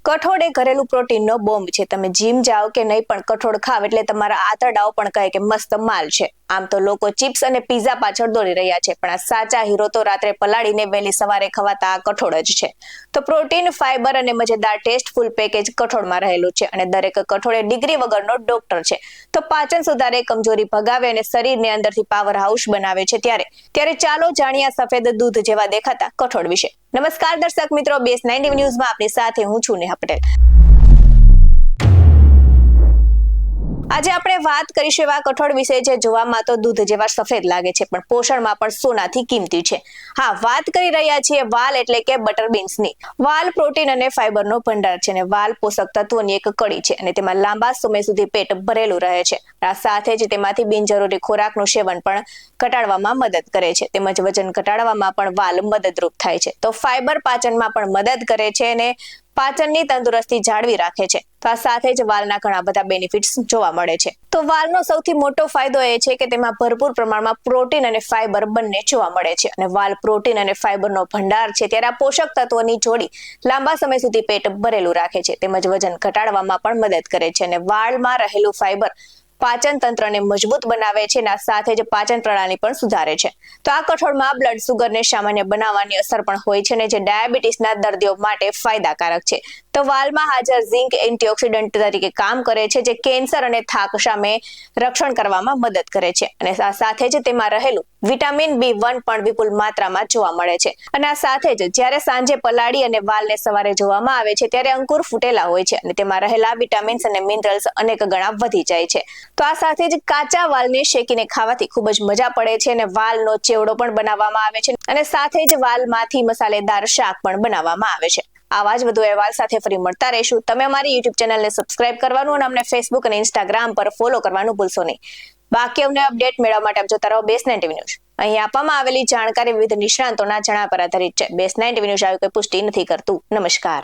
કઠોળ એ ઘરેલું પ્રોટીનનો બોમ્બ છે. તમે જીમ જાઓ કે નહીં, પણ કઠોળ ખાવ એટલે તમારા આંતરડાઓ પણ કહે કે મસ્ત માલ છે. આમ તો લોકો ચિપ્સ અને પીઝા પાછળ દોડી રહ્યા છે, પણ આ સાચા હીરો તો રાત્રે પલાળીને વહેલી સવારે ખવાતા આ કઠોળ જ છે. તો પ્રોટીન, ફાઈબર અને મજેદાર ટેસ્ટફુલ પેકેજ કઠોળમાં રહેલું છે, અને દરેક કઠોળ એ ડિગ્રી વગરનો ડોક્ટર છે. તો પાચન સુધારે, કમજોરી ભગાવે અને શરીરને અંદરથી પાવર હાઉસ બનાવે છે. ત્યારે ચાલો જાણીએ આ સફેદ દૂધ જેવા દેખાતા કઠોળ વિશે. નમસ્કાર દર્શક મિત્રો, BS9 ન્યૂઝમાં આપની સાથે હું છું નેહા પટેલ. આજે આપણે વાત કરીશું એવા કઠોળ વિશે જે જોવામાં તો દૂધ જેવા સફેદ લાગે છે, પણ પોષણમાં પણ સોનાથી કિંમતી છે. હા, વાત કરી રહ્યા છીએ વાલ એટલે કે બટર બીન્સની. વાલ પ્રોટીન અને ફાઈબરનો ભંડાર છે, અને વાલ પોષક તત્વોની એક કડી છે, અને તેમાં લાંબા સમય સુધી પેટ ભરેલું રહે છે. આ સાથે જ તેમાંથી બિનજરૂરી ખોરાકનું સેવન પણ ઘટાડવામાં મદદ કરે છે, તેમજ વજન ઘટાડવામાં પણ વાલ મદદરૂપ થાય છે. તો ફાઈબર પાચનમાં પણ મદદ કરે છે અને પાચનની તંદુરસ્તી જાળવી રાખે છે. તો આ સાથે જ વાલના ઘણા બધા બેનિફિટ્સ જોવા મળે છે. તો વાલનો સૌથી મોટો ફાયદો એ છે કે તેમાં ભરપૂર પ્રમાણમાં પ્રોટીન અને ફાઈબર બંને જોવા મળે છે, અને વાલ પ્રોટીન અને ફાઈબરનો ભંડાર છે. ત્યારે આ પોષક તત્વોની જોડી લાંબા સમય સુધી પેટ ભરેલું રાખે છે, તેમજ વજન ઘટાડવામાં પણ મદદ કરે છે. અને વાળમાં રહેલું ફાઈબર પાચન તંત્રને મજબૂત બનાવે છે, અને સાથે જ પાચન પ્રણાલી પણ સુધારે છે. તો આ કઠોળમાં બ્લડ સુગરને સામાન્ય બનાવવાની અસર પણ હોય છે, અને જે ડાયાબિટીસના દર્દીઓ માટે ફાયદાકારક છે. તો વાલમાં હાજર ઝિંક એન્ટીઓક્સિડન્ટ તરીકે કામ કરે છે, જે કેન્સર અને થાક સામે રક્ષણ કરવામાં મદદ કરે છે. અને આ સાથે જ તેમાં રહેલું વિટામિન B1 પણ વિપુલ માત્રામાં જોવા મળે છે. અને આ સાથે જ જ્યારે સાંજે પલાળી અને વાલને સવારે જોવામાં આવે છે, ત્યારે અંકુર ફૂટેલા હોય છે, અને તેમાં રહેલા વિટામિન્સ અને મિનરલ્સ અનેક ગણા વધી જાય છે. તો આ સાથે જ કાચા વાલને શેકીને ખાવાથી ખૂબ જ મજા પડે છે, અને વાલનો ચેવડો પણ બનાવવામાં આવે છે, અને સાથે જ વાલમાંથી મસાલેદાર શાક પણ બનાવવામાં આવે છે. આવા જ વધુ અહેવાલ સાથે ફરી મળતા રહીશું. તમે અમારી YouTube ચેનલને સબસ્ક્રાઇબ કરવાનું અને અમને Facebook અને Instagram પર ફોલો કરવાનું ભૂલશો નહીં. બાકી અમને અપડેટ મેળવવા માટે આપ જોતા રહો BS9 ન્યૂઝ. અહીં આપવામાં આવેલી જાણકારી વિવિધ નિષ્ણાંતોના જણાવ્યા પર આધારિત છે. BS9 ન્યૂઝ આવી કોઈ પુષ્ટિ નથી કરતું. નમસ્કાર.